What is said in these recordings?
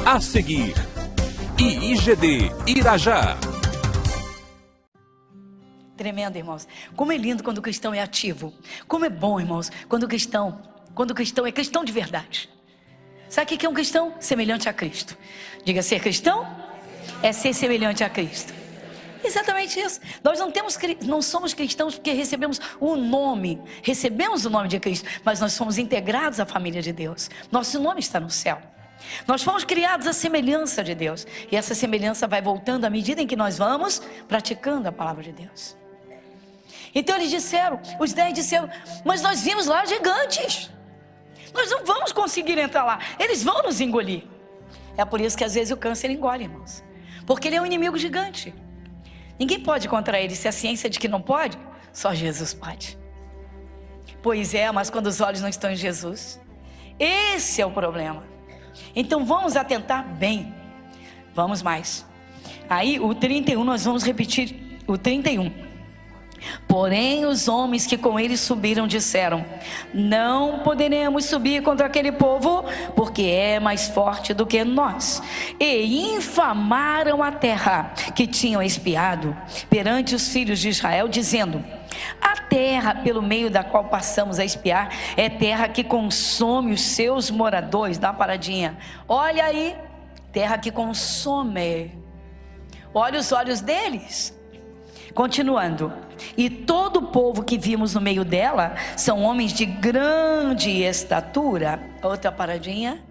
A seguir, IIGD Irajá. Tremendo, irmãos. Como é lindo quando o cristão é ativo. Como é bom, irmãos, quando o cristão é cristão de verdade. Sabe o que é um cristão? Semelhante a Cristo. Diga, ser cristão é ser semelhante a Cristo. Exatamente isso. Nós não somos cristãos porque recebemos o nome de Cristo, mas nós somos integrados à família de Deus. Nosso nome está no céu. Nós fomos criados à semelhança de Deus, e essa semelhança vai voltando à medida em que nós vamos praticando a palavra de Deus. Então os 10 disseram, mas nós vimos lá gigantes, nós não vamos conseguir entrar lá, eles vão nos engolir. É por isso que às vezes o câncer engole, irmãos, porque ele é um inimigo gigante. Ninguém pode contra ele. Se a ciência diz que não pode, só Jesus pode. Pois é, mas quando os olhos não estão em Jesus, esse é o problema. Então vamos atentar bem. Vamos mais. Aí o 31, nós vamos repetir o 31. Porém os homens que com ele subiram disseram, não poderemos subir contra aquele povo, porque é mais forte do que nós. E infamaram a terra que tinham espiado perante os filhos de Israel, dizendo, a terra pelo meio da qual passamos a espiar é terra que consome os seus moradores. Dá uma paradinha. Olha aí, terra que consome. Olha os olhos deles. Continuando, e todo o povo que vimos no meio dela são homens de grande estatura. Outra paradinha.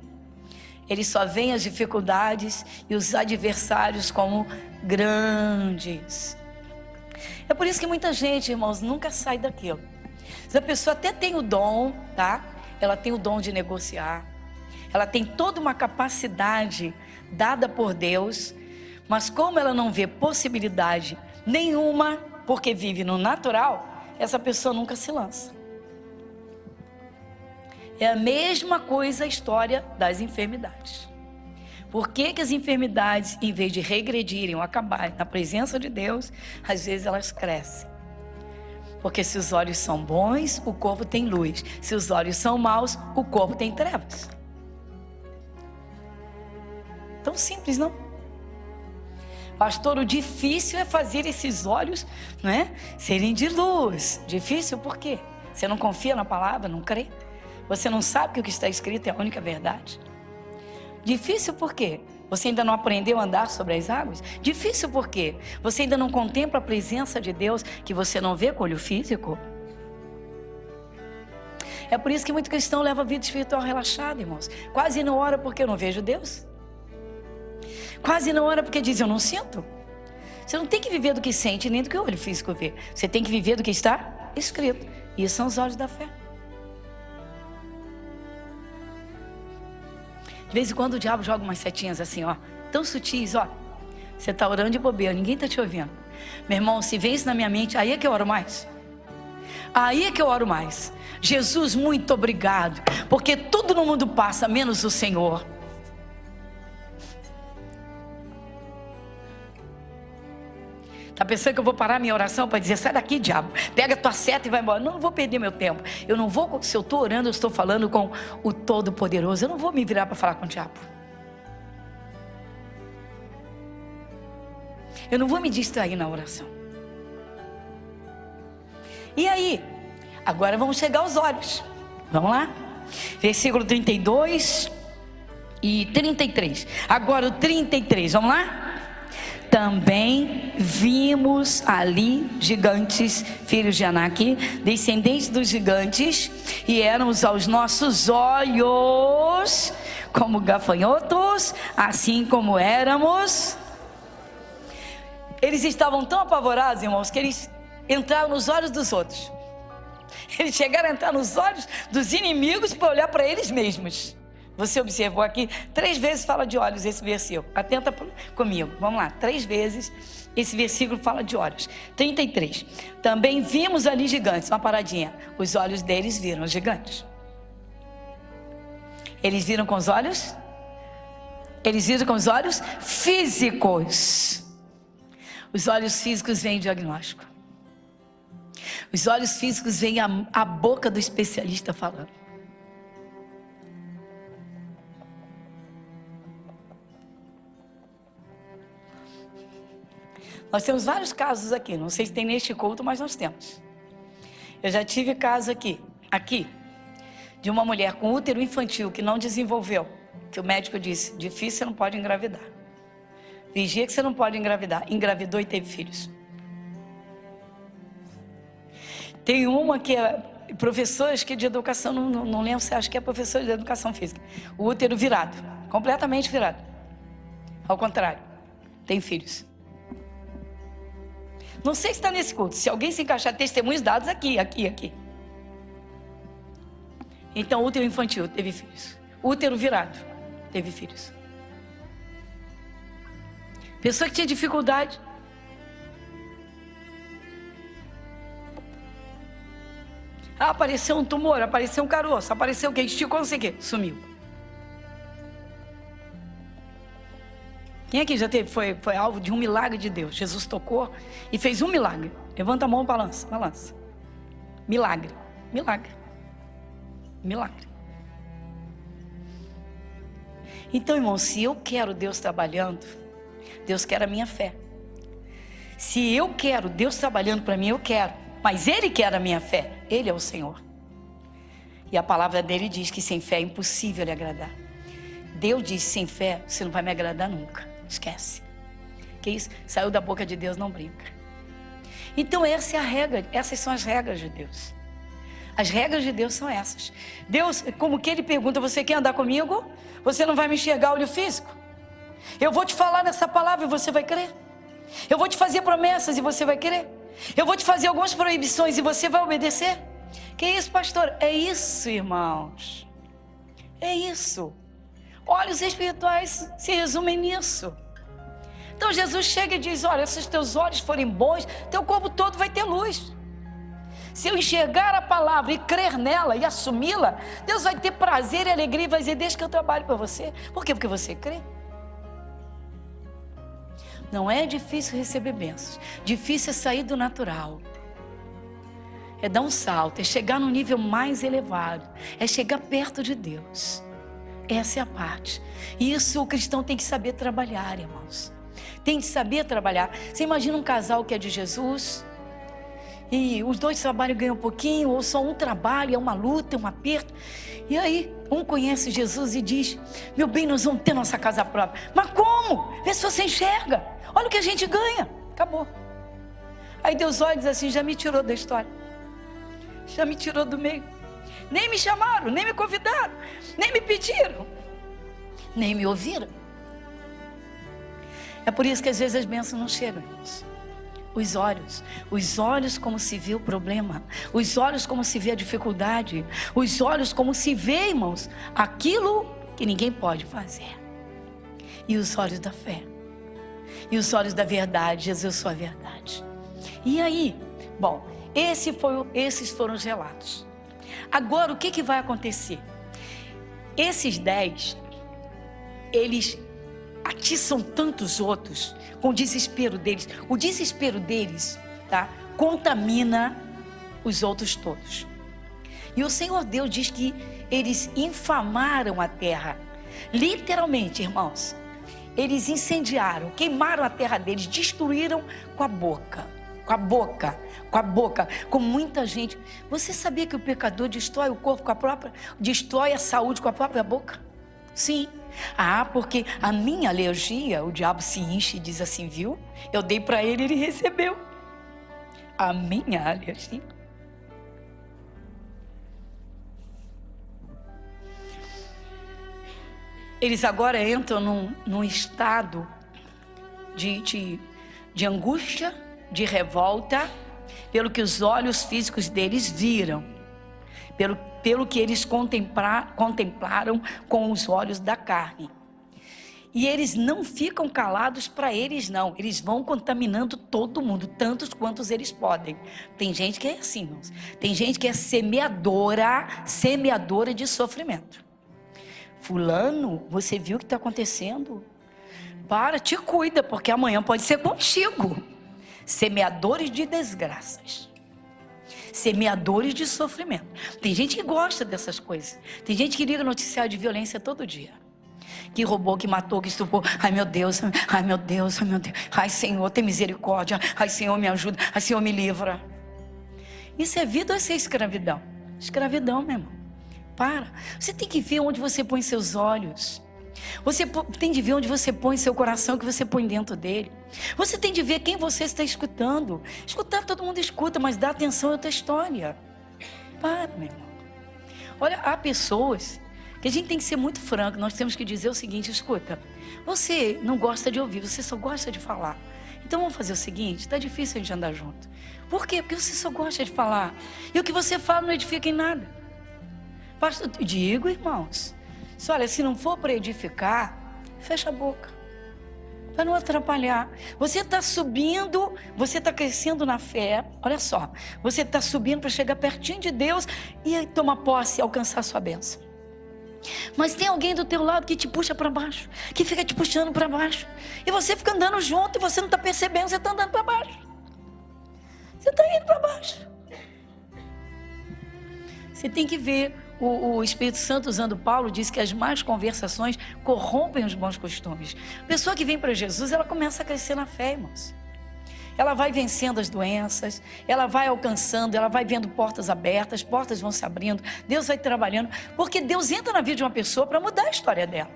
Eles só veem as dificuldades e os adversários como grandes. É por isso que muita gente, irmãos, nunca sai daquilo. A pessoa até tem o dom, tá? Ela tem o dom de negociar, ela tem toda uma capacidade dada por Deus, mas como ela não vê possibilidade nenhuma, porque vive no natural, essa pessoa nunca se lança. É a mesma coisa a história das enfermidades. Por que as enfermidades, em vez de regredirem ou acabarem na presença de Deus, às vezes elas crescem? Porque se os olhos são bons, o corpo tem luz. Se os olhos são maus, o corpo tem trevas. Tão simples, não? Pastor, o difícil é fazer esses olhos, não é, serem de luz. Difícil por quê? Você não confia na palavra, não crê? Você não sabe que o que está escrito é a única verdade? Difícil por quê? Você ainda não aprendeu a andar sobre as águas? Difícil por quê? Você ainda não contempla a presença de Deus que você não vê com o olho físico? É por isso que muito cristão leva a vida espiritual relaxada, irmãos. Quase não ora porque eu não vejo Deus. Quase não ora porque diz, eu não sinto. Você não tem que viver do que sente, nem do que o olho físico vê. Você tem que viver do que está escrito. E isso são os olhos da fé. De vez em quando o diabo joga umas setinhas assim, ó, tão sutis, ó. Você está orando de bobeira, ninguém está te ouvindo. Meu irmão, se vem isso na minha mente, aí é que eu oro mais. Aí é que eu oro mais. Jesus, muito obrigado, porque tudo no mundo passa, menos o Senhor. Tá pensando que eu vou parar minha oração para dizer, sai daqui, diabo, pega a tua seta e vai embora? Não, não vou perder meu tempo. Eu não vou, se eu estou orando, eu estou falando com o Todo-Poderoso. Eu não vou me virar para falar com o diabo. Eu não vou me distrair na oração. E aí? Agora vamos chegar aos olhos. Vamos lá? Versículo 32 e 33. Agora o 33, vamos lá? Também vimos ali gigantes, filhos de Anak, descendentes dos gigantes, e éramos aos nossos olhos como gafanhotos, assim como éramos. Eles estavam tão apavorados, irmãos, que eles entraram nos olhos dos outros. Eles chegaram a entrar nos olhos dos inimigos para olhar para eles mesmos. Você observou aqui, 3 vezes fala de olhos esse versículo. Atenta comigo, vamos lá, 3 vezes esse versículo fala de olhos. 33, também vimos ali gigantes, uma paradinha. Os olhos deles viram os gigantes. Eles viram com os olhos? Eles viram com os olhos físicos. Os olhos físicos veem diagnóstico. Os olhos físicos veem a boca do especialista falando. Nós temos vários casos aqui, não sei se tem neste culto, mas nós temos. Eu já tive caso aqui, de uma mulher com útero infantil que não desenvolveu, que o médico disse, difícil, você não pode engravidar. Vigia que você não pode engravidar. Engravidou e teve filhos. Tem uma que é professora, acho que de educação, não lembro se acho que é professora de educação física. O útero virado, completamente virado. Ao contrário, tem filhos. Não sei se está nesse culto. Se alguém se encaixar, testemunhos dados aqui. Então, útero infantil, teve filhos. Útero virado, teve filhos. Pessoa que tinha dificuldade. Apareceu um tumor, apareceu um caroço, apareceu o que? Esticou, não sei o que, sumiu. Quem aqui já teve, foi alvo de um milagre de Deus? Jesus tocou e fez um milagre. Levanta a mão, balança. Milagre. Então, irmão, se eu quero Deus trabalhando, Deus quer a minha fé. Se eu quero Deus trabalhando para mim, eu quero. Mas Ele quer a minha fé. Ele é o Senhor. E a palavra dele diz que sem fé é impossível Ele agradar. Deus diz, sem fé, você não vai me agradar nunca. Esquece. Que isso? Saiu da boca de Deus, não brinca. Então essa é a regra. Essas são as regras de Deus. As regras de Deus são essas. Deus, como que Ele pergunta, você quer andar comigo? Você não vai me enxergar olho físico? Eu vou te falar nessa palavra e você vai crer. Eu vou te fazer promessas e você vai crer. Eu vou te fazer algumas proibições e você vai obedecer. Que isso, pastor? É isso, irmãos. É isso. Olhos espirituais se resumem nisso. Então Jesus chega e diz, olha, se os teus olhos forem bons, teu corpo todo vai ter luz. Se eu enxergar a palavra e crer nela e assumi-la, Deus vai ter prazer e alegria e vai dizer, deixa que eu trabalho para você. Por quê? Porque você crê. Não é difícil receber bênçãos. Difícil é sair do natural. É dar um salto, é chegar no nível mais elevado. É chegar perto de Deus. Essa é a parte. E isso o cristão tem que saber trabalhar, irmãos. Tem que saber trabalhar. Você imagina um casal que é de Jesus e os dois trabalham e ganham um pouquinho, ou só um trabalha, é uma luta, é um aperto. E aí, um conhece Jesus e diz, meu bem, nós vamos ter nossa casa própria. Mas como? Vê se você enxerga. Olha o que a gente ganha. Acabou. Aí Deus olha e diz assim, já me tirou da história. Já me tirou do meio. Nem me chamaram, nem me convidaram, nem me pediram, nem me ouviram. É por isso que às vezes as bênçãos não chegam, irmãos. Os olhos como se vê o problema, os olhos como se vê a dificuldade, os olhos como se vê, irmãos, aquilo que ninguém pode fazer. E os olhos da fé, e os olhos da verdade, Jesus, eu sou a verdade. E aí, bom, esses foram os relatos. Agora, o que vai acontecer? Esses 10, eles atiçam tantos outros com o desespero deles. O desespero deles, tá, contamina os outros todos. E o Senhor Deus diz que eles infamaram a terra. Literalmente, irmãos, eles incendiaram, queimaram a terra deles, destruíram com a boca. Com muita gente. Você sabia que o pecador destrói o corpo com a própria, destrói a saúde com a própria boca? Sim. Porque a minha alergia, o diabo se enche e diz assim, viu? Eu dei para ele, ele recebeu. A minha alergia. Eles agora entram num estado de angústia, de revolta, pelo que os olhos físicos deles viram, pelo que eles contemplaram com os olhos da carne. E eles não ficam calados para eles não, eles vão contaminando todo mundo, tantos quantos eles podem. Tem gente que é assim, irmãos. Tem gente que é semeadora de sofrimento. Fulano, você viu o que está acontecendo? Te cuida, porque amanhã pode ser contigo. Semeadores de desgraças, semeadores de sofrimento. Tem gente que gosta dessas coisas. Tem gente que liga noticiário de violência todo dia. que roubou, que matou, que estuprou. Ai meu Deus, ai meu Deus, ai meu Deus. Ai Senhor, tem misericórdia. Ai Senhor, me ajuda. Ai Senhor, me livra. Isso é vida ou isso é escravidão? Escravidão, meu irmão. Para. Você tem que ver onde você põe seus olhos. Você tem de ver onde você põe seu coração, o que você põe dentro dele. Você tem de ver quem você está escutando. Escutar, todo mundo escuta, mas dá atenção a outra história. Para, meu irmão. Olha, há pessoas que a gente tem que ser muito franco. Nós temos que dizer o seguinte: escuta, você não gosta de ouvir, você só gosta de falar. Então vamos fazer o seguinte: está difícil a gente andar junto. Por quê? Porque você só gosta de falar. E o que você fala não edifica em nada. Pastor, digo, irmãos, olha, se não for para edificar, fecha a boca. Para não atrapalhar. Você está subindo, você está crescendo na fé. Olha só, você está subindo para chegar pertinho de Deus e tomar posse e alcançar a sua bênção. Mas tem alguém do teu lado que te puxa para baixo, que fica te puxando para baixo. E você fica andando junto e você não está percebendo, você está andando para baixo. Você está indo para baixo. Você tem que ver. O Espírito Santo, usando Paulo, diz que as más conversações corrompem os bons costumes. A pessoa que vem para Jesus, ela começa a crescer na fé, irmãos. Ela vai vencendo as doenças, ela vai alcançando, ela vai vendo portas abertas, portas vão se abrindo, Deus vai trabalhando, porque Deus entra na vida de uma pessoa para mudar a história dela.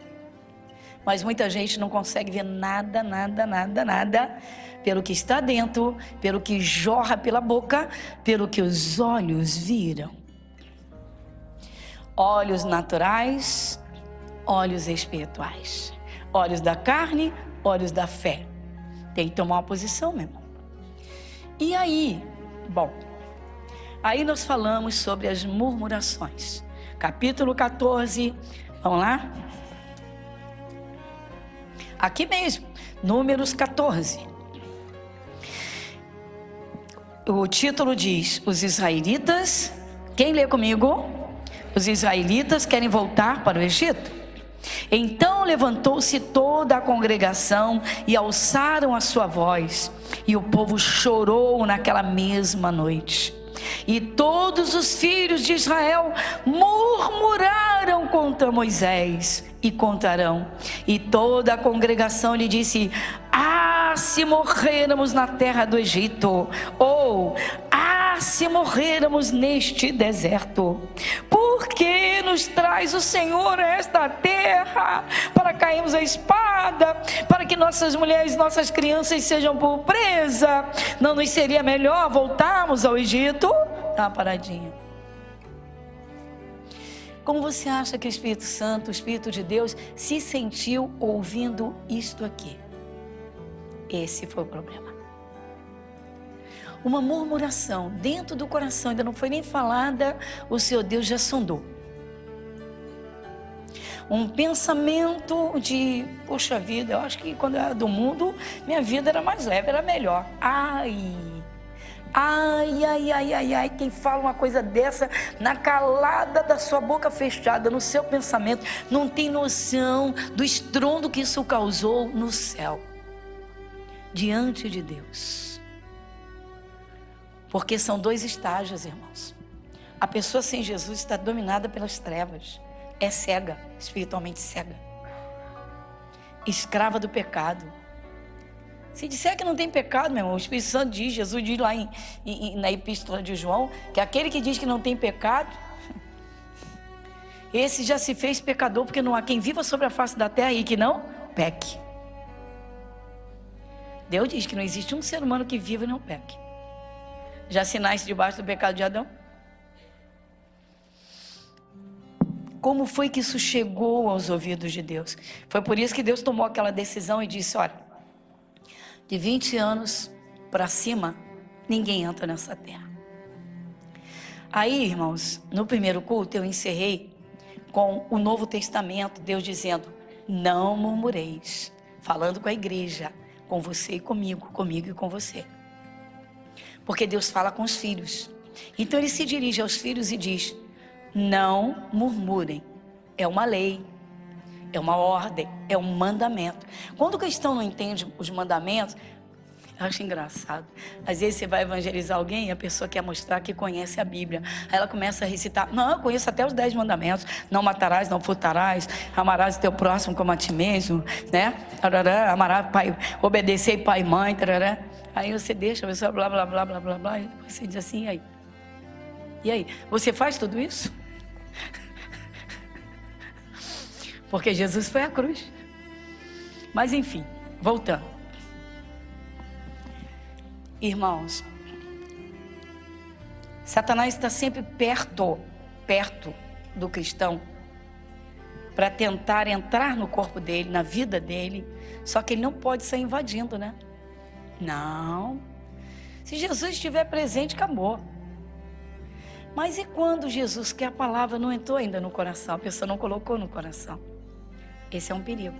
Mas muita gente não consegue ver nada, pelo que está dentro, pelo que jorra pela boca, pelo que os olhos viram. Olhos naturais, olhos espirituais. Olhos da carne, olhos da fé. Tem que tomar uma posição, meu irmão. E aí, aí nós falamos sobre as murmurações. Capítulo 14, vamos lá? Aqui mesmo, Números 14. O título diz: os israelitas, quem lê comigo? Os israelitas querem voltar para o Egito. Então levantou-se toda a congregação e alçaram a sua voz, e o povo chorou naquela mesma noite. E todos os filhos de Israel murmuraram contra Moisés e contra Arão. E toda a congregação lhe disse: ah, se morrêramos na terra do Egito, ou ah, se morrêramos neste deserto. Por que nos traz o Senhor a esta terra para cairmos a espada, para que nossas mulheres, nossas crianças sejam por presa? Não nos seria melhor voltarmos ao Egito? Dá uma paradinha. Como você acha que o Espírito Santo, o Espírito de Deus, se sentiu ouvindo isto aqui? Esse foi o problema. Uma murmuração dentro do coração, ainda não foi nem falada, o Senhor Deus já sondou. Um pensamento de, poxa vida, eu acho que quando eu era do mundo, minha vida era mais leve, era melhor. Ai, quem fala uma coisa dessa na calada da sua boca fechada, no seu pensamento, não tem noção do estrondo que isso causou no céu, diante de Deus. Porque são dois estágios, irmãos. A pessoa sem Jesus está dominada pelas trevas, é cega, espiritualmente cega, escrava do pecado. Se disser que não tem pecado, meu irmão, o Espírito Santo diz, Jesus diz lá na epístola de João, que aquele que diz que não tem pecado, esse já se fez pecador, porque não há quem viva sobre a face da terra e que não peque. Deus diz que não existe um ser humano que viva e não peque. Já se nasce debaixo do pecado de Adão? Como foi que isso chegou aos ouvidos de Deus? Foi por isso que Deus tomou aquela decisão e disse: olha, de 20 anos para cima, ninguém entra nessa terra. Aí, irmãos, no primeiro culto eu encerrei com o Novo Testamento, Deus dizendo: não murmureis, falando com a igreja, com você e comigo e com você. Porque Deus fala com os filhos. Então ele se dirige aos filhos e diz: não murmurem. É uma lei, é uma ordem, é um mandamento. Quando o cristão não entende os mandamentos, Eu acho engraçado. Às vezes você vai evangelizar alguém e a pessoa quer mostrar que conhece a Bíblia. Aí ela começa a recitar. Não, eu conheço até os 10 mandamentos. Não matarás, não furtarás, amarás o teu próximo como a ti mesmo, né? Amarás pai, obedecer pai e mãe. Tarará. Aí você deixa a pessoa blá, blá, blá, blá, blá, blá. E você diz assim, e aí? E aí? Você faz tudo isso? Porque Jesus foi à cruz. Mas enfim, voltando. Irmãos, Satanás está sempre perto do cristão para tentar entrar no corpo dele, na vida dele, só que ele não pode sair invadindo, né? Não. Se Jesus estiver presente, acabou. Mas e quando Jesus, que a palavra não entrou ainda no coração, a pessoa não colocou no coração? Esse é um perigo.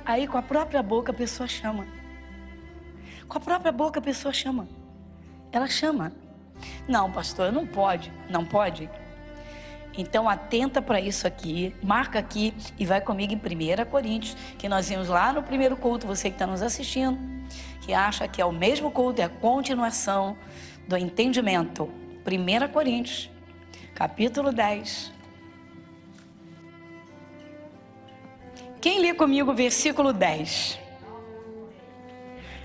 Aí com a própria boca a pessoa chama. Com a própria boca a pessoa chama. Ela chama. Não, pastor, não pode. Não pode? Então atenta para isso aqui, marca aqui e vai comigo em 1 Coríntios, que nós vimos lá no primeiro culto, você que está nos assistindo, que acha que é o mesmo culto, é a continuação do entendimento. 1 Coríntios, capítulo 10. Quem lê comigo o versículo 10?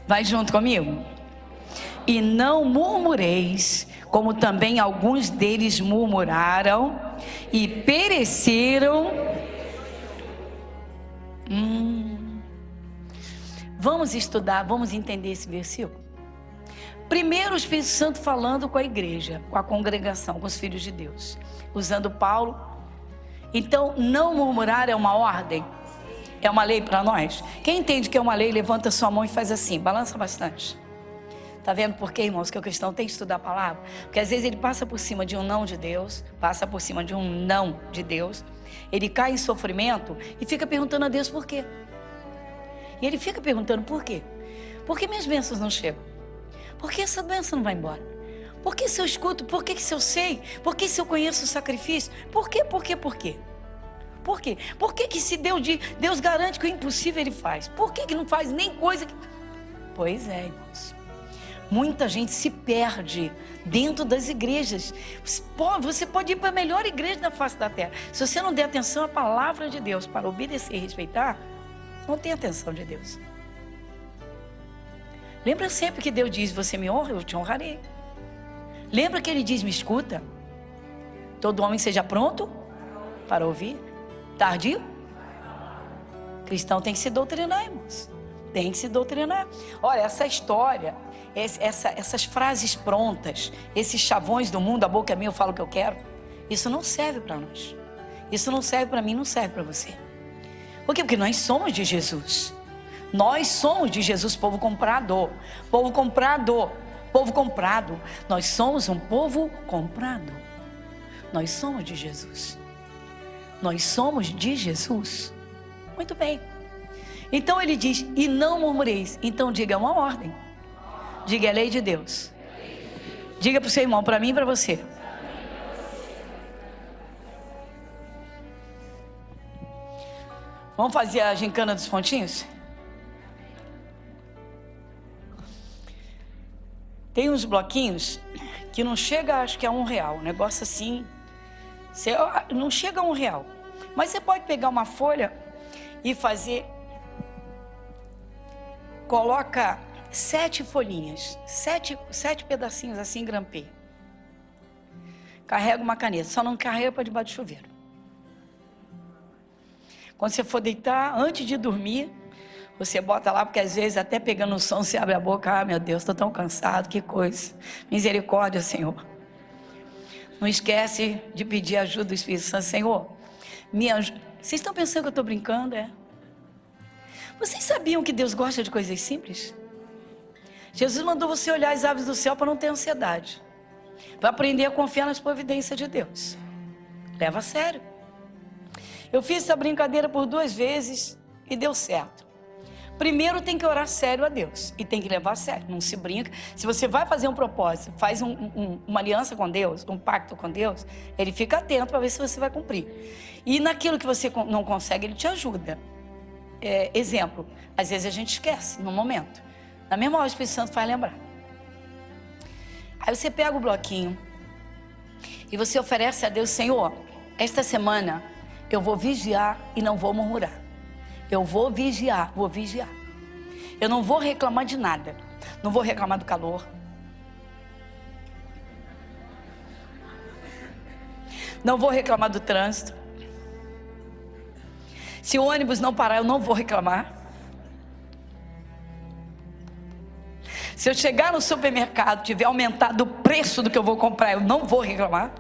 Vai junto comigo? E não murmureis, como também alguns deles murmuraram e pereceram. Vamos estudar, vamos entender esse versículo. Primeiro o Espírito Santo falando com a igreja, com a congregação, com os filhos de Deus, usando Paulo. Então, não murmurar é uma ordem? É uma lei para nós? Quem entende que é uma lei, levanta sua mão e faz assim, balança bastante. Está vendo por quê, irmãos, que o cristão tem que estudar a palavra? Porque às vezes ele passa por cima de um não de Deus, ele cai em sofrimento e fica perguntando a Deus por quê. E ele fica perguntando por quê? Por que minhas bênçãos não chegam? Por que essa bênção não vai embora? Por que se eu escuto? Por que se eu sei? Por que se eu conheço o sacrifício? Por quê? Por quê? Por quê? Por quê? Por que se Deus garante que o impossível Ele faz? Por que não faz nem coisa que... Pois é, irmãos. Muita gente se perde dentro das igrejas. Você pode ir para a melhor igreja da face da terra. Se você não der atenção à palavra de Deus para obedecer e respeitar, não tem atenção de Deus. Lembra sempre que Deus diz, você me honra, eu te honrarei. Lembra que Ele diz, me escuta. Todo homem seja pronto para ouvir. Tardio? Cristão tem que se doutrinar, irmãos. Tem que se doutrinar. Olha, essa história, essas frases prontas, esses chavões do mundo, a boca é minha, eu falo o que eu quero. Isso não serve para nós. Isso não serve para mim, não serve para você. Por quê? Porque nós somos de Jesus. Nós somos de Jesus, povo comprado. Povo comprado. Povo comprado. Nós somos um povo comprado. Nós somos de Jesus. Nós somos de Jesus. Muito bem. Então ele diz, e não murmureis. Então diga, é uma ordem. Diga, é lei de Deus. Diga para o seu irmão, para mim e para você. Vamos fazer a gincana dos pontinhos? Tem uns bloquinhos que não chega, acho que a R$1. Um negócio assim, não chega a R$1. Mas você pode pegar uma folha e fazer, coloca 7 folhinhas, 7 pedacinhos assim, grampê. Carrega uma caneta, só não carrega para debaixo do chuveiro. Quando você for deitar, antes de dormir, você bota lá, porque às vezes até pegando o som, você abre a boca, ah, meu Deus, estou tão cansado, que coisa. Misericórdia, Senhor. Não esquece de pedir ajuda do Espírito Santo. Senhor, me ajuda. Vocês estão pensando que eu estou brincando, é? Vocês sabiam que Deus gosta de coisas simples? Jesus mandou você olhar as aves do céu para não ter ansiedade. Para aprender a confiar nas providências de Deus. Leva a sério. Eu fiz essa brincadeira por 2 vezes e deu certo. Primeiro tem que orar sério a Deus e tem que levar a sério, não se brinca. Se você vai fazer um propósito, faz uma aliança com Deus, um pacto com Deus, Ele fica atento para ver se você vai cumprir. E naquilo que você não consegue, Ele te ajuda. Exemplo, às vezes a gente esquece no momento. Na mesma hora o Espírito Santo faz lembrar. Aí você pega o bloquinho e você oferece a Deus: Senhor, esta semana eu vou vigiar e não vou murmurar. Eu vou vigiar, vou vigiar. Eu não vou reclamar de nada. Não vou reclamar do calor. Não vou reclamar do trânsito. Se o ônibus não parar, eu não vou reclamar. Se eu chegar no supermercado, tiver aumentado o preço do que eu vou comprar, eu não vou reclamar.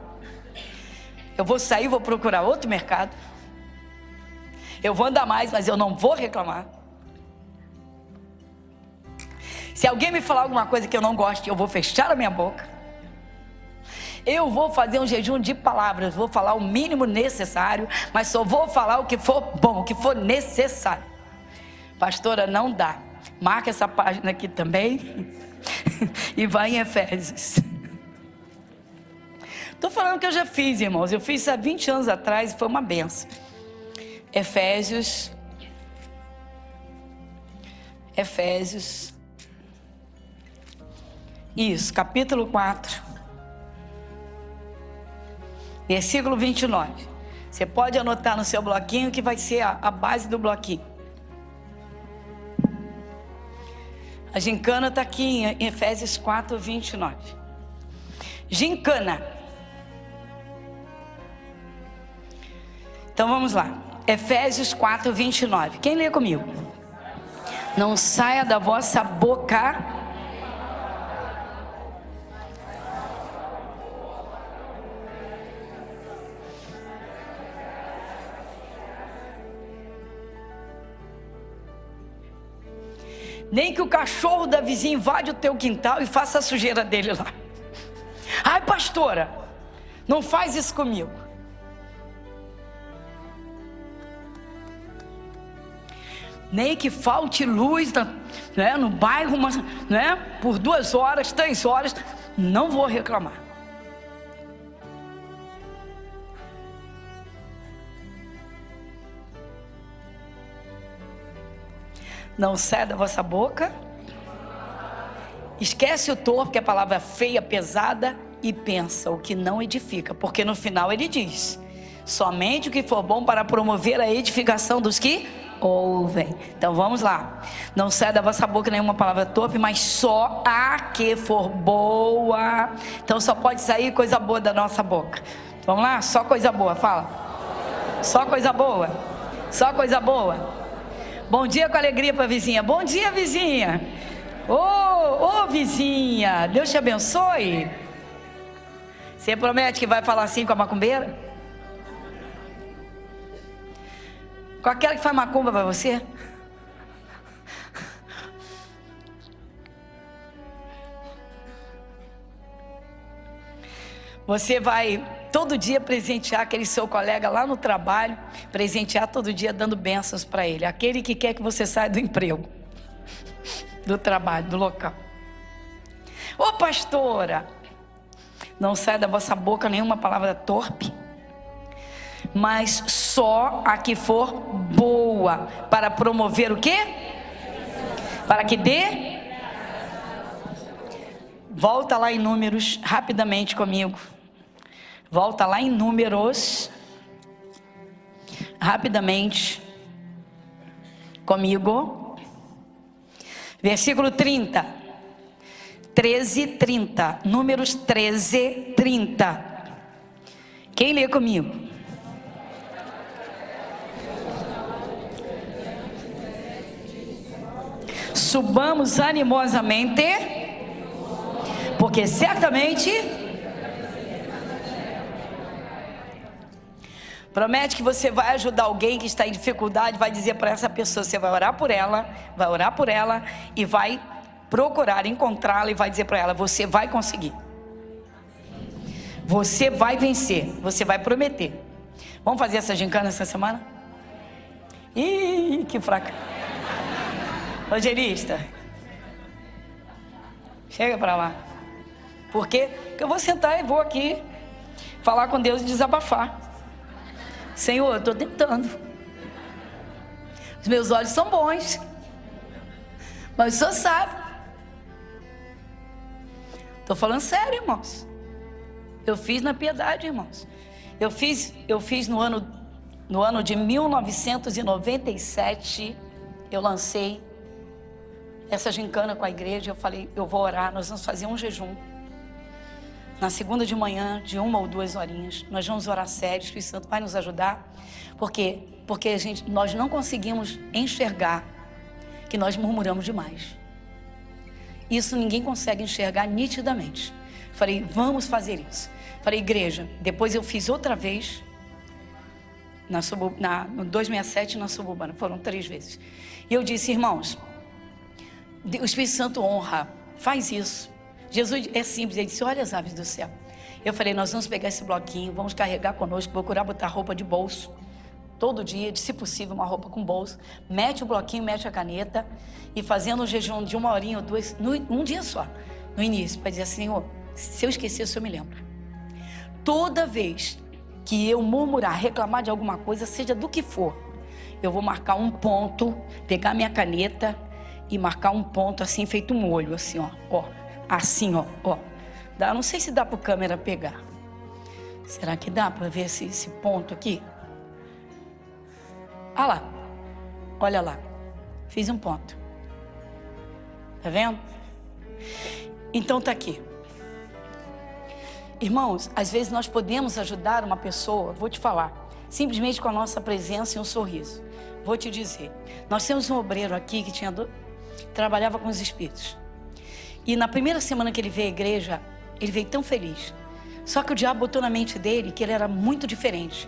Eu vou sair, vou procurar outro mercado. Eu vou andar mais, mas eu não vou reclamar. Se alguém me falar alguma coisa que eu não gosto, eu vou fechar a minha boca. Eu vou fazer um jejum de palavras, vou falar o mínimo necessário, mas só vou falar o que for bom, o que for necessário. Pastora, não dá. Marca essa página aqui também e vai em Efésios. Estou falando que eu já fiz, irmãos. Eu fiz isso há 20 anos atrás e foi uma benção. Efésios. Isso, capítulo 4. Versículo 29. Você pode anotar no seu bloquinho que vai ser a base do bloquinho. A gincana está aqui em Efésios 4, 29. Gincana. Então vamos lá. Efésios 4, 29. Quem lê comigo? Não saia da vossa boca nem que o cachorro da vizinha invade o teu quintal e faça a sujeira dele lá. Ai, pastora, não faz isso comigo. Nem que falte luz no bairro, por 2 horas, 3 horas, não vou reclamar. Não sai da vossa boca. Esquece o torpe, que é a palavra feia, pesada, e pensa o que não edifica, porque no final ele diz: somente o que for bom para promover a edificação dos que ouvem. Então vamos lá. Não sai da vossa boca nenhuma palavra torpe, mas só a que for boa. Então só pode sair coisa boa da nossa boca. Vamos lá? Só coisa boa, fala. Só coisa boa. Só coisa boa. Bom dia com alegria para a vizinha. Bom dia, vizinha. Ô, vizinha, Deus te abençoe. Você promete que vai falar assim com a macumbeira? Com aquela que faz macumba para você? Você vai todo dia presentear aquele seu colega lá no trabalho, presentear todo dia dando bênçãos para ele, aquele que quer que você saia do emprego, do trabalho, do local. Ô pastora, não sai da vossa boca nenhuma palavra torpe, mas só a que for boa, para promover o quê? Para que dê? Volta lá em Números rapidamente comigo. Volta lá em Números rapidamente comigo. Versículo 30. 13:30. Números 13:30. Quem lê comigo? Subamos animosamente, porque certamente promete que você vai ajudar alguém que está em dificuldade, vai dizer para essa pessoa, você vai orar por ela e vai procurar encontrá-la e vai dizer para ela, você vai conseguir. Você vai vencer, você vai prometer. Vamos fazer essa gincana essa semana? Ih, que fraca. Rogerista, chega para lá. Por quê? Porque eu vou sentar e vou aqui falar com Deus e desabafar. Senhor, eu estou tentando. Os meus olhos são bons, mas o Senhor sabe. Estou falando sério, irmãos. Eu fiz na piedade, irmãos. Eu fiz no ano de 1997, eu lancei essa gincana com a igreja. Eu falei, eu vou orar, nós vamos fazer um jejum. Na segunda de manhã, de 1 ou 2 horinhas, nós vamos orar sério, o Espírito Santo vai nos ajudar. Por quê? Porque nós não conseguimos enxergar que nós murmuramos demais. Isso ninguém consegue enxergar nitidamente. Falei, vamos fazer isso. Falei, igreja, depois eu fiz outra vez, no 267 na Suburbana, foram 3 vezes. E eu disse, irmãos, o Espírito Santo honra, faz isso. Jesus é simples, ele disse, olha as aves do céu. Eu falei, nós vamos pegar esse bloquinho, vamos carregar conosco, procurar botar roupa de bolso. Todo dia, se possível, uma roupa com bolso. Mete o bloquinho, mete a caneta. E fazendo um jejum de 1 horinha ou 2, um dia só, no início, para dizer assim, Senhor, se eu esquecer, o Senhor me lembra. Toda vez que eu murmurar, reclamar de alguma coisa, seja do que for, eu vou marcar um ponto, pegar minha caneta e marcar um ponto assim, feito um olho, assim, ó. Assim, ó. Não sei se dá para a câmera pegar. Será que dá para ver esse ponto aqui? Ah lá, olha lá, fiz um ponto. Tá vendo? Então tá aqui. Irmãos, às vezes nós podemos ajudar uma pessoa, vou te falar, simplesmente com a nossa presença e um sorriso. Vou te dizer, nós temos um obreiro aqui que trabalhava com os espíritos. E na primeira semana que ele veio à igreja, ele veio tão feliz. Só que o diabo botou na mente dele que ele era muito diferente,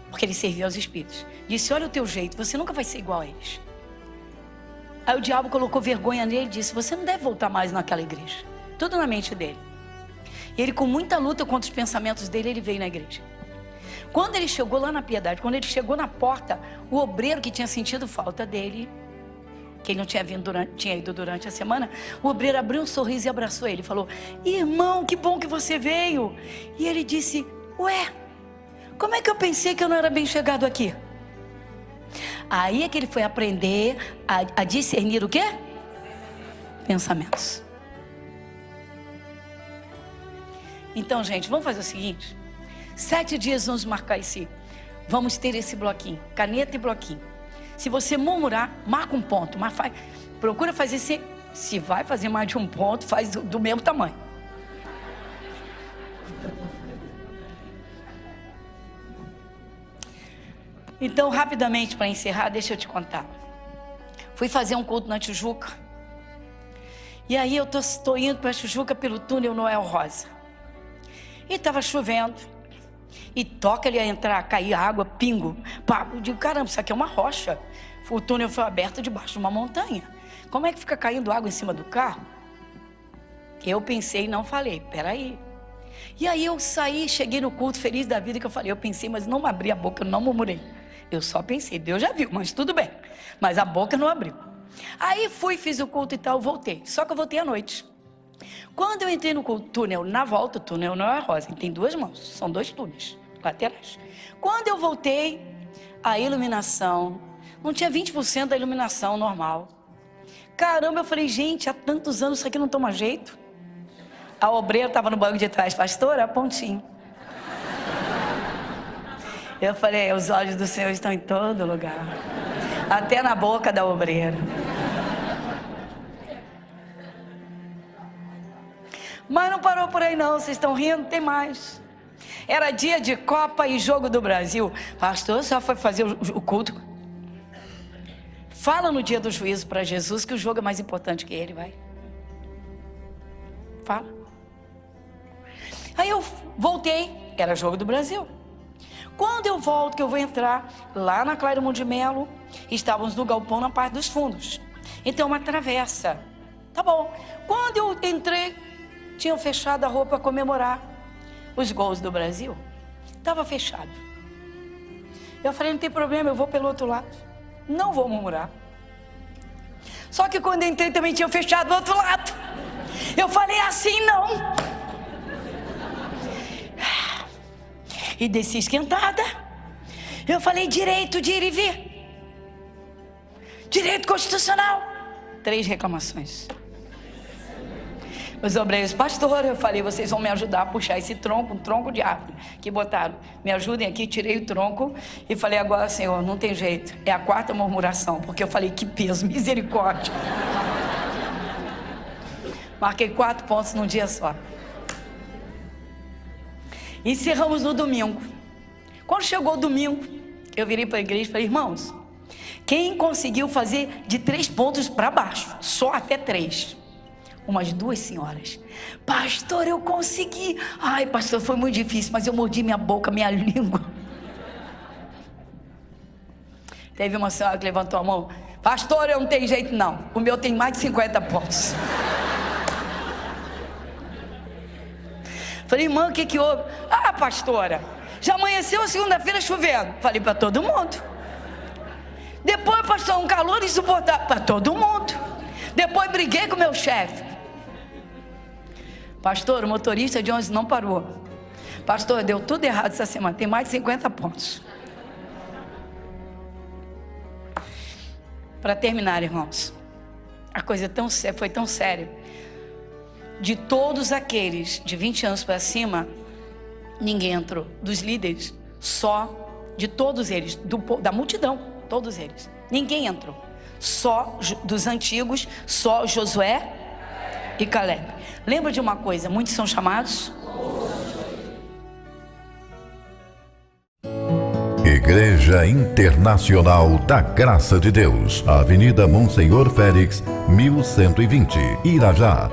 porque ele servia aos espíritos. Disse, olha o teu jeito, você nunca vai ser igual a eles. Aí o diabo colocou vergonha nele e disse, você não deve voltar mais naquela igreja. Tudo na mente dele. E ele, com muita luta contra os pensamentos dele, ele veio na igreja. Quando ele chegou lá na Piedade, quando ele chegou na porta, o obreiro que tinha sentido falta dele, que ele não tinha ido durante a semana, o obreiro abriu um sorriso e abraçou ele. Falou, irmão, que bom que você veio. E ele disse, ué, como é que eu pensei que eu não era bem chegado aqui? Aí é que ele foi aprender a discernir o quê? Pensamentos. Então, gente, vamos fazer o seguinte. 7 dias vamos marcar vamos ter esse bloquinho, caneta e bloquinho. Se você murmurar, marca um ponto, mas procura fazer se vai fazer mais de um ponto, faz do mesmo tamanho. Então, rapidamente, para encerrar, deixa eu te contar. Fui fazer um culto na Tijuca. E aí eu estou indo para a Tijuca pelo túnel Noel Rosa. E estava chovendo. E toca ele a entrar, cair água, pingo. Pá, eu digo, caramba, isso aqui é uma rocha. O túnel foi aberto debaixo de uma montanha. Como é que fica caindo água em cima do carro? Eu pensei e não falei, peraí. E aí eu saí, cheguei no culto feliz da vida, que eu falei, eu pensei, mas não abri a boca, eu não murmurei. Eu só pensei, Deus já viu, mas tudo bem. Mas a boca não abriu. Aí fui, fiz o culto e tal, voltei. Só que eu voltei à noite. Quando eu entrei no túnel, na volta, o túnel não é rosa, tem 2 mãos, são 2 túneis laterais. Quando eu voltei, a iluminação, não tinha 20% da iluminação normal. Caramba, eu falei, gente, há tantos anos isso aqui não toma jeito. A obreira estava no banco de trás, pastora, pontinho. Eu falei, os olhos do Senhor estão em todo lugar, até na boca da obreira. Mas não parou por aí não, vocês estão rindo, tem mais. Era dia de Copa e Jogo do Brasil. Pastor, só foi fazer o culto. Fala no dia do juízo para Jesus que o jogo é mais importante que ele, vai. Fala. Aí eu voltei, era Jogo do Brasil. Quando eu volto, que eu vou entrar lá na Clairemont de Melo, estávamos no galpão na parte dos fundos. Então uma travessa. Tá bom. Quando eu entrei, tinham fechado a rua para comemorar os gols do Brasil. Estava fechado. Eu falei, não tem problema, eu vou pelo outro lado. Não vou murmurar. Só que quando entrei também tinham fechado do outro lado. Eu falei, assim não. E desci esquentada. Eu falei, direito de ir e vir. Direito constitucional. 3 reclamações. Os obreiros, pastor, eu falei, vocês vão me ajudar a puxar esse tronco, um tronco de árvore que botaram. Me ajudem aqui, tirei o tronco e falei, agora, Senhor, não tem jeito. É a quarta murmuração, porque eu falei, que peso, misericórdia. Marquei 4 pontos num dia só. Encerramos no domingo. Quando chegou o domingo, eu virei para a igreja e falei, irmãos, quem conseguiu fazer de 3 pontos para baixo, só até 3? Umas 2 senhoras. Pastor, eu consegui. Ai, pastor, foi muito difícil, mas eu mordi minha boca, minha língua. Teve uma senhora que levantou a mão. Pastor, eu não tenho jeito não. O meu tem mais de 50 pontos. Falei, irmã, o que que houve? Ah, pastora, já amanheceu a segunda-feira chovendo. Falei para todo mundo. Depois, pastor, um calor insuportável. Para todo mundo. Depois briguei com meu chefe. Pastor, o motorista de ônibus não parou. Pastor, deu tudo errado essa semana. Tem mais de 50 pontos. Para terminar, irmãos, a coisa foi tão séria. De todos aqueles de 20 anos para cima, ninguém entrou. Dos líderes, só de todos eles, da multidão, todos eles. Ninguém entrou. Só dos antigos, só Josué e Caleb. Lembra de uma coisa, muitos são chamados. Igreja Internacional da Graça de Deus, Avenida Monsenhor Félix, 1120, Irajá.